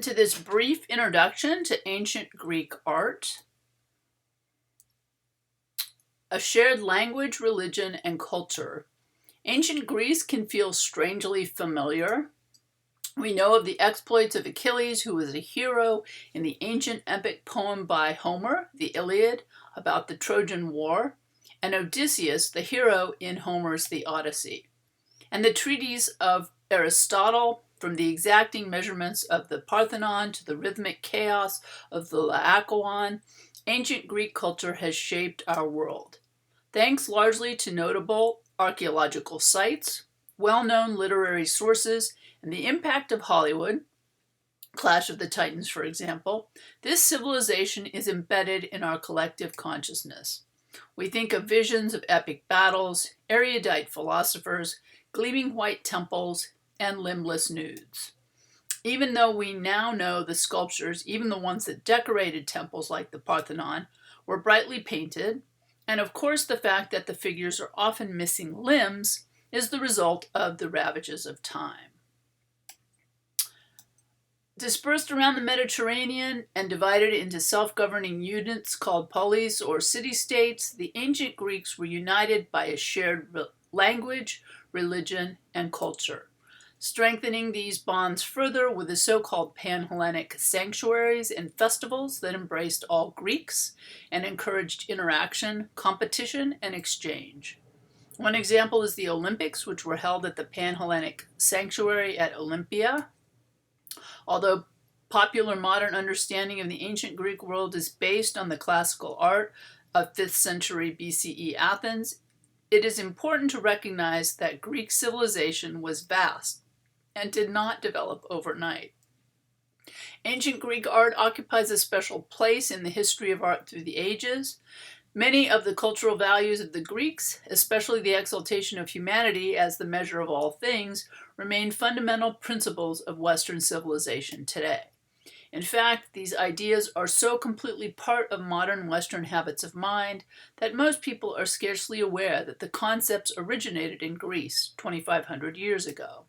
To this brief introduction to ancient Greek art, a shared language, religion, and culture. Ancient Greece can feel strangely familiar. We know of the exploits of Achilles, who was a hero in the ancient epic poem by Homer, the Iliad, about the Trojan War, and Odysseus, the hero in Homer's The Odyssey, and the treatise of Aristotle, from the exacting measurements of the Parthenon to the rhythmic chaos of the Laocoon. Ancient Greek culture has shaped our world. Thanks largely to notable archaeological sites, well-known literary sources, and the impact of Hollywood, Clash of the Titans, for example, this civilization is embedded in our collective consciousness. We think of visions of epic battles, erudite philosophers, gleaming white temples, and limbless nudes. Even though we now know the sculptures, even the ones that decorated temples like the Parthenon, were brightly painted, and of course the fact that the figures are often missing limbs is the result of the ravages of time. Dispersed around the Mediterranean and divided into self-governing units called polis or city-states, the ancient Greeks were united by a shared language, religion, and culture. Strengthening these bonds further were the so-called Pan-Hellenic sanctuaries and festivals that embraced all Greeks and encouraged interaction, competition, and exchange. One example is the Olympics, which were held at the Pan-Hellenic sanctuary at Olympia. Although popular modern understanding of the ancient Greek world is based on the classical art of 5th century BCE Athens, it is important to recognize that Greek civilization was vast and did not develop overnight. Ancient Greek art occupies a special place in the history of art through the ages. Many of the cultural values of the Greeks, especially the exaltation of humanity as the measure of all things, remain fundamental principles of Western civilization today. In fact, these ideas are so completely part of modern Western habits of mind that most people are scarcely aware that the concepts originated in Greece 2,500 years ago.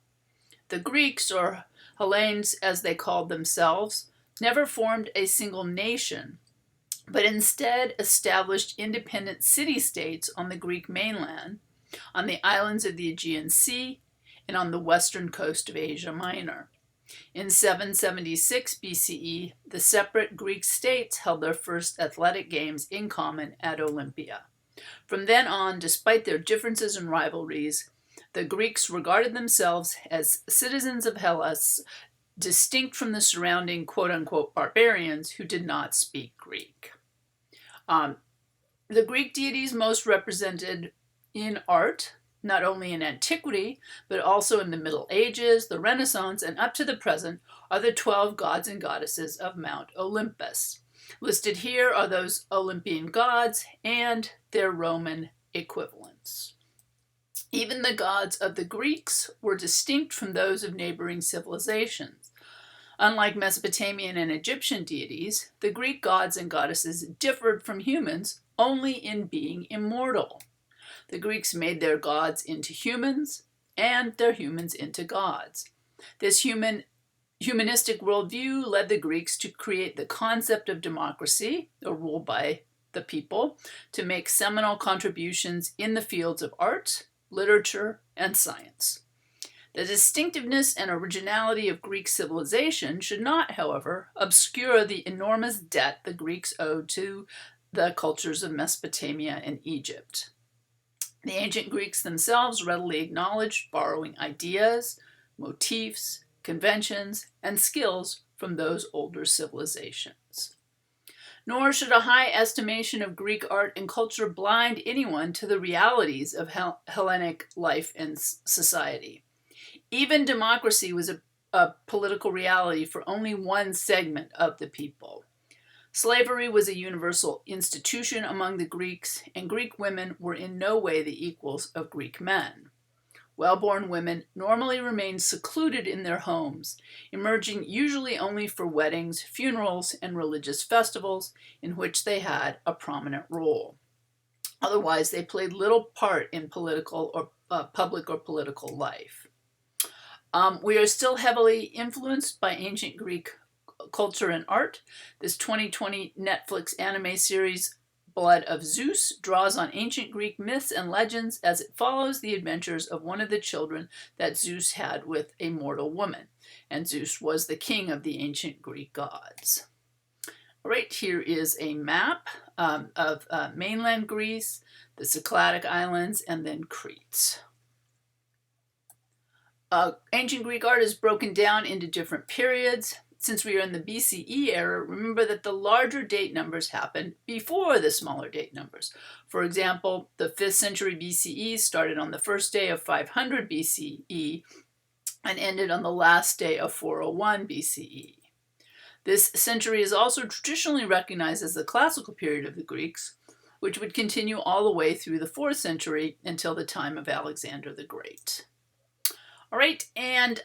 The Greeks, or Hellenes as they called themselves, never formed a single nation, but instead established independent city-states on the Greek mainland, on the islands of the Aegean Sea, and on the western coast of Asia Minor. In 776 BCE, the separate Greek states held their first athletic games in common at Olympia. From then on, despite their differences and rivalries, the Greeks regarded themselves as citizens of Hellas, distinct from the surrounding quote-unquote barbarians who did not speak Greek. The Greek deities most represented in art, not only in antiquity, but also in the Middle Ages, the Renaissance, and up to the present, are the 12 gods and goddesses of Mount Olympus. Listed here are those Olympian gods and their Roman equivalents. Even the gods of the Greeks were distinct from those of neighboring civilizations. Unlike Mesopotamian and Egyptian deities, the Greek gods and goddesses differed from humans only in being immortal. The Greeks made their gods into humans and their humans into gods. This humanistic worldview led the Greeks to create the concept of democracy, or rule by the people, to make seminal contributions in the fields of art, literature, and science. The distinctiveness and originality of Greek civilization should not, however, obscure the enormous debt the Greeks owed to the cultures of Mesopotamia and Egypt. The ancient Greeks themselves readily acknowledged borrowing ideas, motifs, conventions, and skills from those older civilizations. Nor should a high estimation of Greek art and culture blind anyone to the realities of Hellenic life and society. Even democracy was a political reality for only one segment of the people. Slavery was a universal institution among the Greeks, and Greek women were in no way the equals of Greek men. Well-born women normally remained secluded in their homes, emerging usually only for weddings, funerals, and religious festivals in which they had a prominent role. Otherwise, they played little part in political or public or political life. We are still heavily influenced by ancient Greek culture and art. This 2020 Netflix anime series, Blood of Zeus, draws on ancient Greek myths and legends as it follows the adventures of one of the children that Zeus had with a mortal woman. And Zeus was the king of the ancient Greek gods. All right, here is a map of mainland Greece, the Cycladic Islands, and then Crete. Ancient Greek art is broken down into different periods. Since we are in the BCE era, remember that the larger date numbers happened before the smaller date numbers. For example, the 5th century BCE started on the first day of 500 BCE and ended on the last day of 401 BCE. This century is also traditionally recognized as the classical period of the Greeks, which would continue all the way through the 4th century until the time of Alexander the Great. All right, and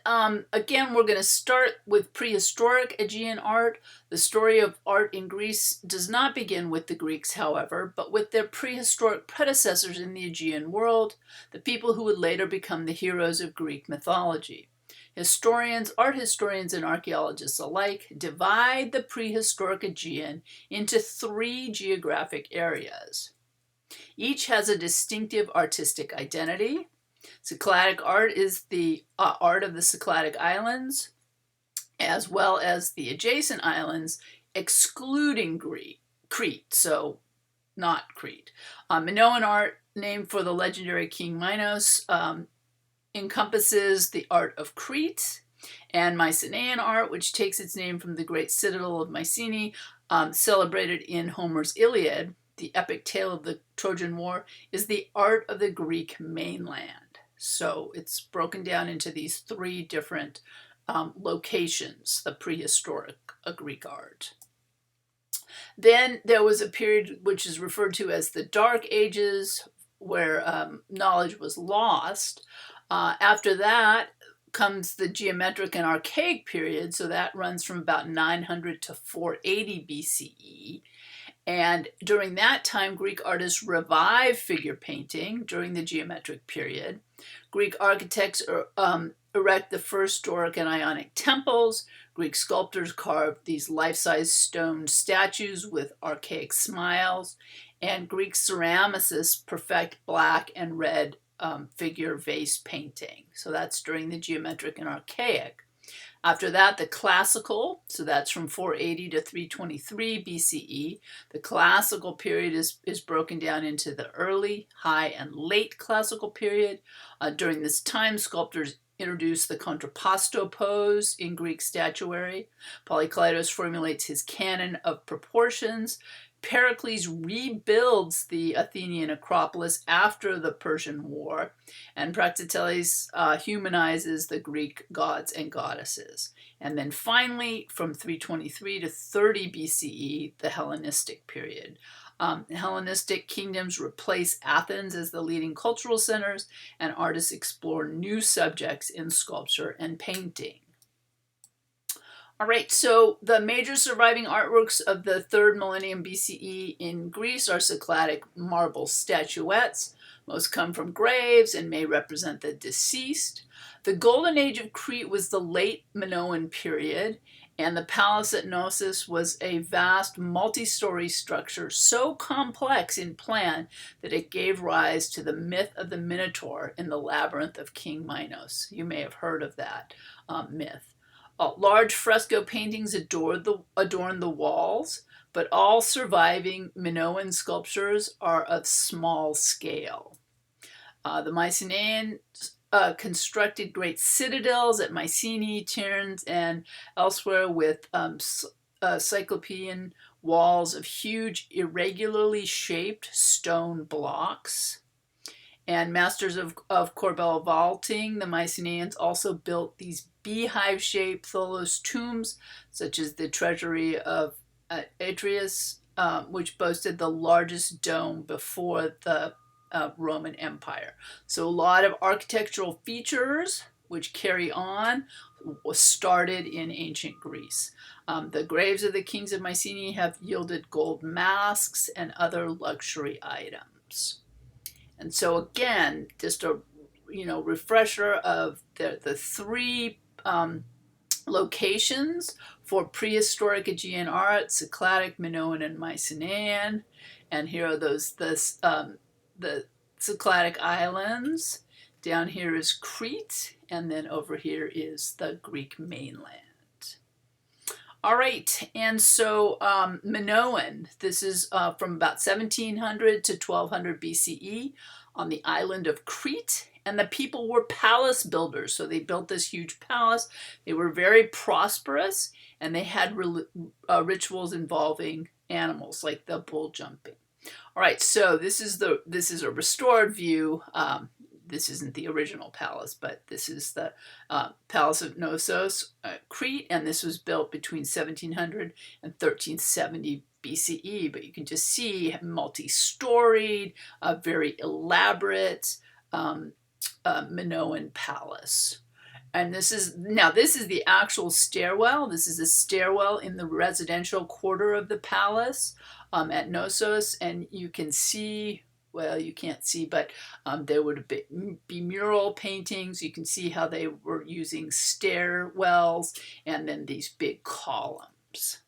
again, we're going to start with prehistoric Aegean art. The story of art in Greece does not begin with the Greeks, however, but with their prehistoric predecessors in the Aegean world, the people who would later become the heroes of Greek mythology. Historians, art historians, and archaeologists alike divide the prehistoric Aegean into 3 geographic areas. Each has a distinctive artistic identity. Cycladic art is the art of the Cycladic Islands, as well as the adjacent islands, excluding Crete, so not Crete. Minoan art, named for the legendary King Minos, encompasses the art of Crete, and Mycenaean art, which takes its name from the great citadel of Mycenae, celebrated in Homer's Iliad, the epic tale of the Trojan War, is the art of the Greek mainland. So it's broken down into these 3 different locations, the prehistoric Greek art. Then there was a period which is referred to as the Dark Ages, where knowledge was lost. After that comes the geometric and archaic period, so that runs from about 900 to 480 BCE. And during that time, Greek artists revived figure painting during the geometric period. Greek architects erect the first Doric and Ionic temples. Greek sculptors carved these life-size stone statues with archaic smiles. And Greek ceramicists perfect black and red figure vase painting. So that's during the geometric and archaic. After that, the classical, so that's from 480 to 323 BCE. The classical period is broken down into the early, high, and late classical period. During this time, sculptors introduced the contrapposto pose in Greek statuary. Polykleitos formulates his canon of proportions. Pericles rebuilds the Athenian Acropolis after the Persian War, and Praxiteles humanizes the Greek gods and goddesses. And then finally, from 323 to 30 BCE, the Hellenistic period. Hellenistic kingdoms replace Athens as the leading cultural centers, and artists explore new subjects in sculpture and painting. All right, so the major surviving artworks of the 3rd millennium BCE in Greece are Cycladic marble statuettes. Most come from graves and may represent the deceased. The Golden Age of Crete was the late Minoan period, and the palace at Nosos was a vast multi-story structure so complex in plan that it gave rise to the myth of the Minotaur in the Labyrinth of King Minos. You may have heard of that myth. Large fresco paintings adorn the walls, but all surviving Minoan sculptures are of small scale. The Mycenaean constructed great citadels at Mycenae, Tiryns, and elsewhere with Cyclopean walls of huge, irregularly shaped stone blocks. And masters of corbel vaulting, the Mycenaeans also built these beehive-shaped tholos tombs, such as the treasury of Atreus, which boasted the largest dome before the Roman Empire. So a lot of architectural features which carry on was started in ancient Greece. The graves of the kings of Mycenae have yielded gold masks and other luxury items. And so again, just a refresher of the 3 locations for Prehistoric Aegean Art, Cycladic, Minoan, and Mycenaean. And here are the Cycladic Islands. Down here is Crete, and then over here is the Greek mainland. All right, and so Minoan, this is from about 1700 to 1200 BCE on the island of Crete, and the people were palace builders. So they built this huge palace. They were very prosperous, and they had rituals involving animals like the bull jumping. All right, so this is a restored view. This isn't the original palace, but this is the Palace of Nosos, Crete, and this was built between 1700 and 1370 BCE. But you can just see multi-storied, very elaborate Minoan palace. And this is the actual stairwell. This is a stairwell in the residential quarter of the palace at Nosos, and you can see. Well, you can't see, but there would be mural paintings. You can see how they were using stairwells and then these big columns.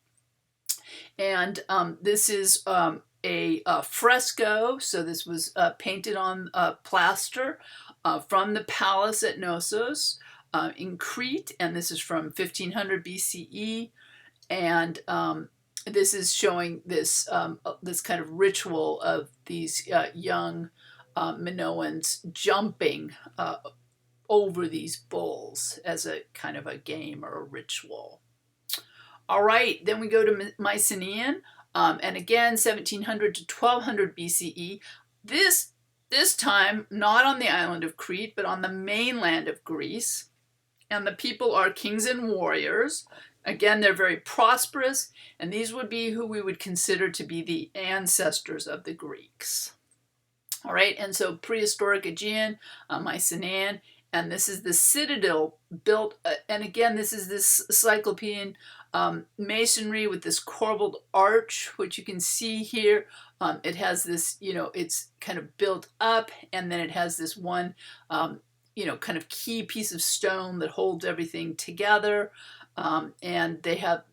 And this is a fresco. So this was painted on plaster from the palace at Nosos in Crete. And this is from 1500 BCE. And this is showing this this kind of ritual of these young Minoans jumping over these bulls as a kind of a game or a ritual. All right, then we go to Mycenaean, and again 1700 to 1200 BCE. This time not on the island of Crete, but on the mainland of Greece, and the people are kings and warriors. Again, they're very prosperous, and these would be who we would consider to be the ancestors of the Greeks. All right, and so prehistoric Aegean, Mycenaean, and this is the citadel built, and again, this is this Cyclopean masonry with this corbelled arch, which you can see here. It has this, it's kind of built up, and then it has this one, kind of key piece of stone that holds everything together. And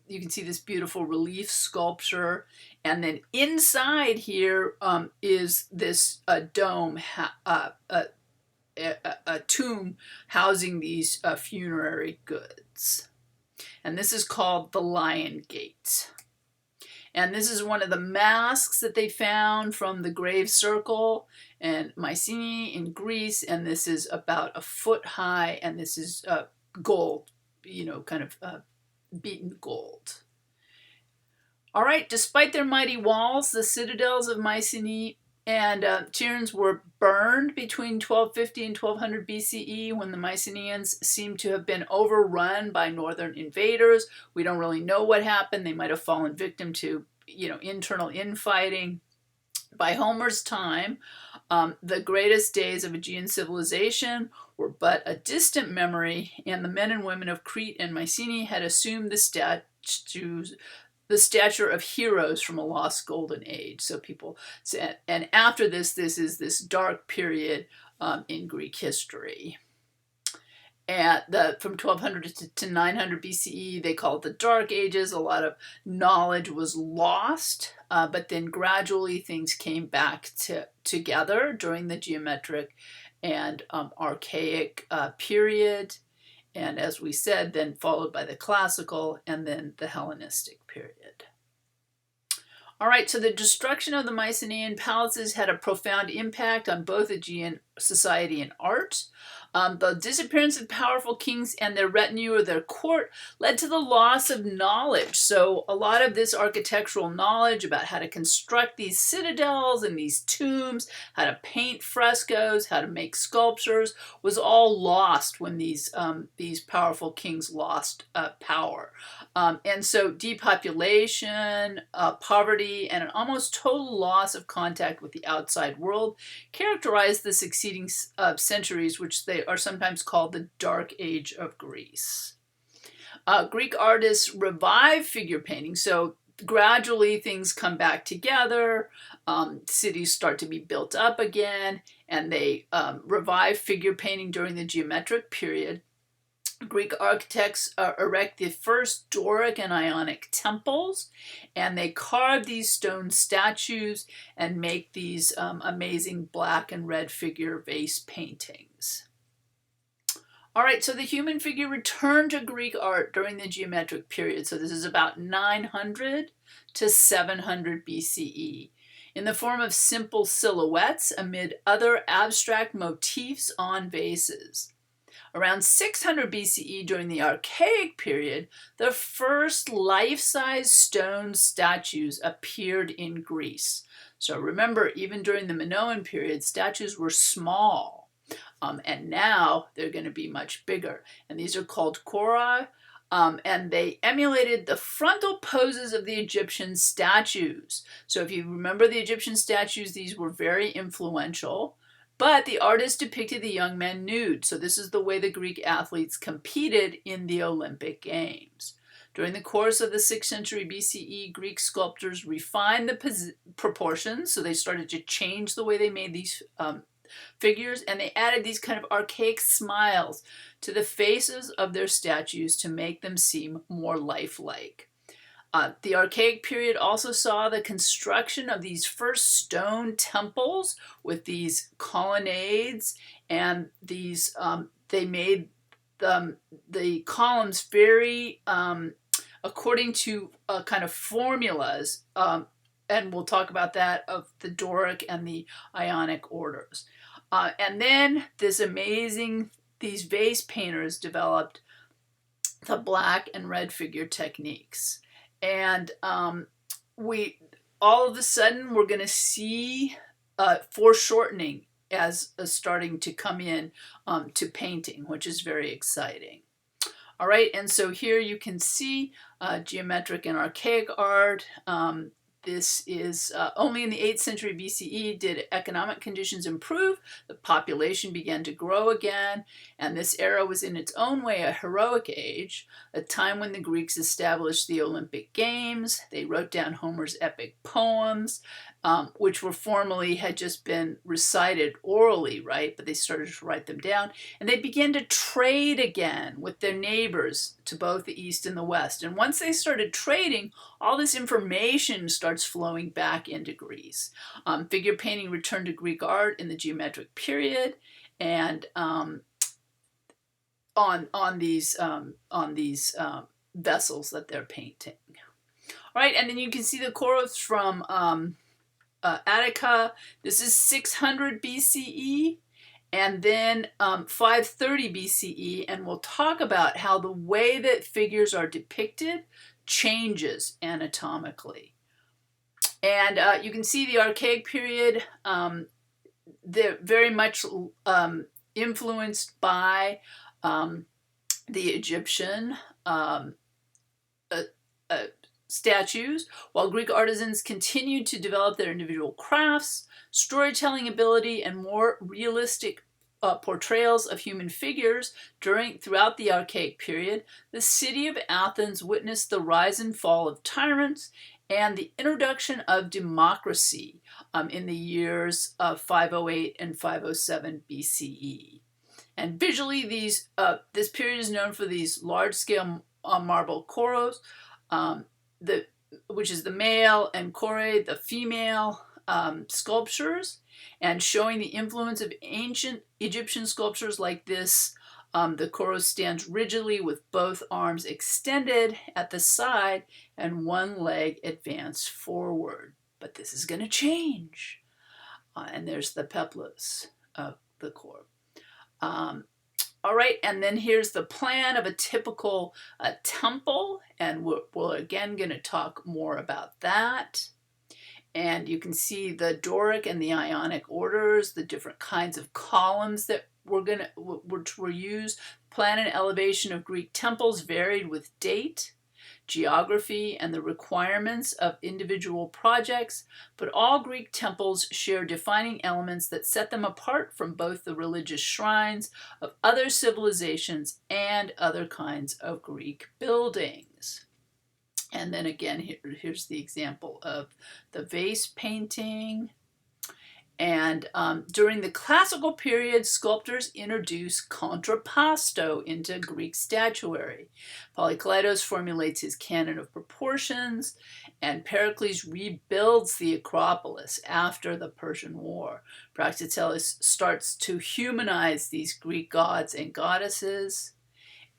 you can see this beautiful relief sculpture. And then inside here is this dome, a tomb housing these funerary goods. And this is called the Lion Gate. And this is one of the masks that they found from the grave circle in Mycenae in Greece. And this is about a foot high, and this is gold, kind of beaten gold. All right, despite their mighty walls, the citadels of Mycenae and Tiryns were burned between 1250 and 1200 BCE when the Mycenaeans seem to have been overrun by northern invaders. We don't really know what happened. They might have fallen victim to, internal infighting. By Homer's time, the greatest days of Aegean civilization were but a distant memory, and the men and women of Crete and Mycenae had assumed the stature of heroes from a lost golden age. So people said, and after this is this dark period in Greek history. From 1200 to 900 BCE, they call it the Dark Ages. A lot of knowledge was lost, but then gradually things came back together during the geometric and Archaic period. And as we said, then followed by the Classical and then the Hellenistic period. All right, so the destruction of the Mycenaean palaces had a profound impact on both Aegean society and art. The disappearance of powerful kings and their retinue or their court led to the loss of knowledge. So a lot of this architectural knowledge about how to construct these citadels and these tombs, how to paint frescoes, how to make sculptures, was all lost when these powerful kings lost power. And so depopulation, poverty, and an almost total loss of contact with the outside world characterized the succeeding centuries, which they are sometimes called the Dark Age of Greece. Greek artists revive figure painting, so gradually things come back together, cities start to be built up again, and they revive figure painting during the geometric period. Greek architects erect the first Doric and Ionic temples, and they carve these stone statues and make these amazing black and red figure vase paintings. All right, so the human figure returned to Greek art during the geometric period. So this is about 900 to 700 BCE, in the form of simple silhouettes amid other abstract motifs on vases. Around 600 BCE, during the Archaic period, the first life-size stone statues appeared in Greece. So remember, even during the Minoan period, statues were small. And now they're going to be much bigger. And these are called chora, and they emulated the frontal poses of the Egyptian statues. So if you remember the Egyptian statues, these were very influential. But the artist depicted the young men nude. So this is the way the Greek athletes competed in the Olympic Games. During the course of the 6th century BCE, Greek sculptors refined the proportions. So they started to change the way they made these figures, and they added these kind of archaic smiles to the faces of their statues to make them seem more lifelike. The Archaic period also saw the construction of these first stone temples with these colonnades, and these they made the columns very according to kind of formulas, and we'll talk about that, of the Doric and the Ionic orders. And then these vase painters developed the black and red figure techniques. And all of a sudden, we're going to see foreshortening as starting to come in to painting, which is very exciting. All right, and so here you can see geometric and archaic art. This is only in the 8th century BCE did economic conditions improve. The population began to grow again, and this era was in its own way a heroic age, a time when the Greeks established the Olympic Games. They wrote down Homer's epic poems, which were formerly had just been recited orally, right? But they started to write them down, and they began to trade again with their neighbors to both the east and the west. And once they started trading, all this information starts flowing back into Greece. Figure painting returned to Greek art in the geometric period, and on these vessels that they're painting. All right, and then you can see the choros from Attica. This is 600 BCE, and then 530 BCE, and we'll talk about how the way that figures are depicted changes anatomically. And you can see the Archaic period, they're very much influenced by the Egyptian statues, while Greek artisans continued to develop their individual crafts, storytelling ability, and more realistic portrayals of human figures throughout the Archaic period. The city of Athens witnessed the rise and fall of tyrants and the introduction of democracy in the years of 508 and 507 BCE. And visually, this period is known for these large-scale marble choros, which is the male, and chore, the female sculptures, and showing the influence of ancient Egyptian sculptures like this. The choros stands rigidly with both arms extended at the side and one leg advanced forward. But this is going to change. And there's the peplos of the chor. All right, and then here's the plan of a typical temple, and we're again going to talk more about that. And you can see the Doric and the Ionic orders, the different kinds of columns that which were used. Plan and elevation of Greek temples varied with date, geography, and the requirements of individual projects, but all Greek temples share defining elements that set them apart from both the religious shrines of other civilizations and other kinds of Greek buildings. And then again, here's the example of the vase painting. And during the classical period, sculptors introduced contrapposto into Greek statuary. Polykleitos formulates his canon of proportions, and Pericles rebuilds the Acropolis after the Persian War. Praxiteles starts to humanize these Greek gods and goddesses.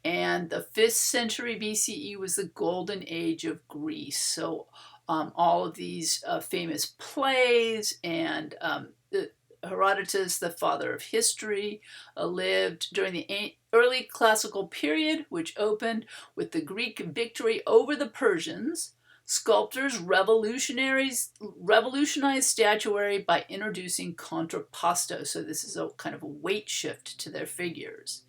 And the 5th century BCE was the golden age of Greece. So all of these famous plays and Herodotus, the father of history, lived during the early classical period, which opened with the Greek victory over the Persians. Sculptors revolutionized statuary by introducing contrapposto. So this is a kind of a weight shift to their figures.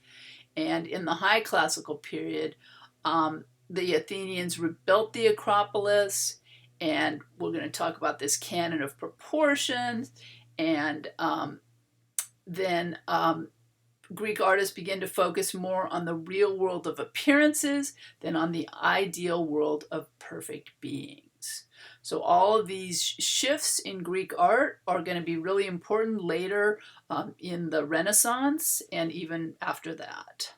And in the high classical period, the Athenians rebuilt the Acropolis, and we're going to talk about this canon of proportions. And then Greek artists began to focus more on the real world of appearances than on the ideal world of perfect beings. So all of these shifts in Greek art are going to be really important later in the Renaissance and even after that.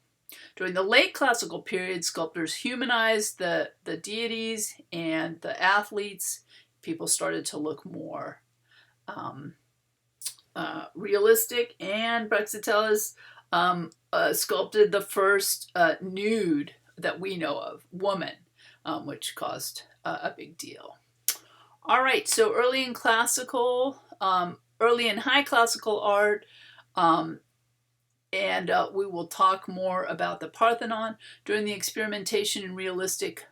During the late classical period, sculptors humanized the deities and the athletes. People started to look more realistic, and Praxiteles sculpted the first nude that we know of, woman, which caused a big deal. All right, so early and high classical art, and we will talk more about the Parthenon. During the experimentation in realistic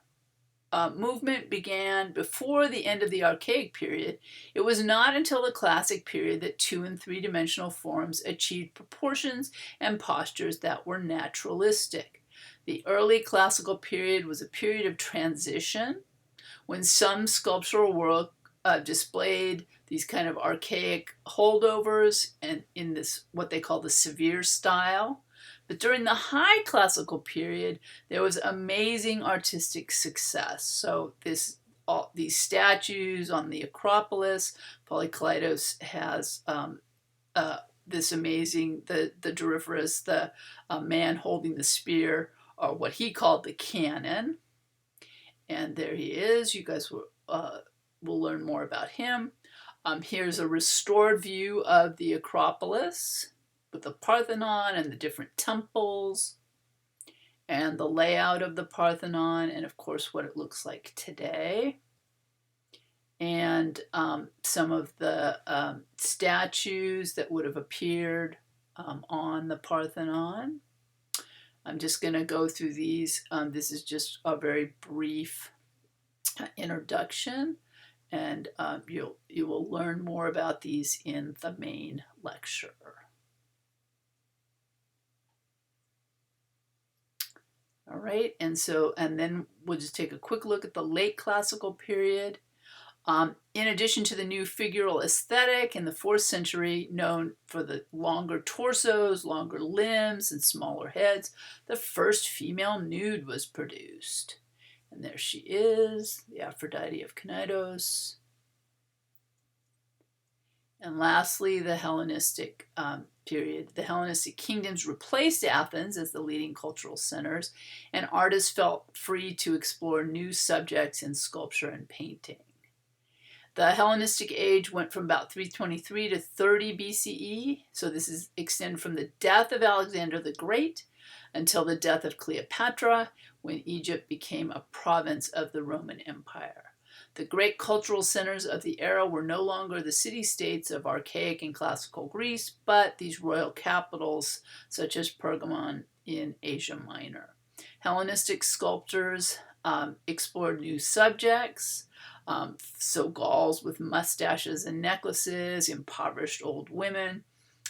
movement began before the end of the Archaic period. It was not until the Classic period that 2- and 3-dimensional forms achieved proportions and postures that were naturalistic. The early classical period was a period of transition when some sculptural work displayed these kind of archaic holdovers and in this what they call the severe style. But during the high classical period, there was amazing artistic success. So these statues on the Acropolis, Polykleitos has this amazing, the Doryphorus, the man holding the spear, or what he called the cannon. And there he is. You guys will learn more about him. Here's a restored view of the Acropolis with the Parthenon and the different temples and the layout of the Parthenon, and of course what it looks like today. And some of the statues that would have appeared on the Parthenon. I'm just going to go through these. This is just a very brief introduction, and you will learn more about these in the main lecture. All right, and then we'll just take a quick look at the late classical period. In addition to the new figural aesthetic in the 4th century, known for the longer torsos, longer limbs, and smaller heads, the first female nude was produced. And there she is, the Aphrodite of Knidos. And lastly, the Hellenistic period. The Hellenistic kingdoms replaced Athens as the leading cultural centers, and artists felt free to explore new subjects in sculpture and painting. The Hellenistic age went from about 323 to 30 BCE, so this is extended from the death of Alexander the Great until the death of Cleopatra, when Egypt became a province of the Roman Empire. The great cultural centers of the era were no longer the city-states of archaic and classical Greece, but these royal capitals such as Pergamon in Asia Minor. Hellenistic sculptors explored new subjects, so Gauls with mustaches and necklaces, impoverished old women,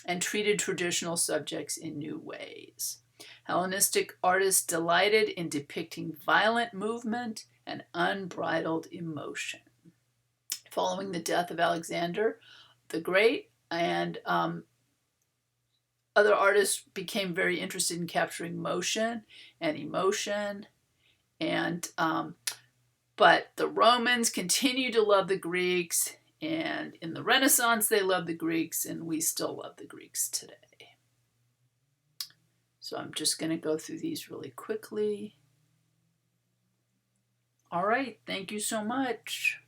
and treated traditional subjects in new ways. Hellenistic artists delighted in depicting violent movement and unbridled emotion. Following the death of Alexander the Great, and other artists became very interested in capturing motion and emotion, and but the Romans continued to love the Greeks, And in the Renaissance, they loved the Greeks, and we still love the Greeks today. So I'm just going to go through these really quickly. All right, thank you so much.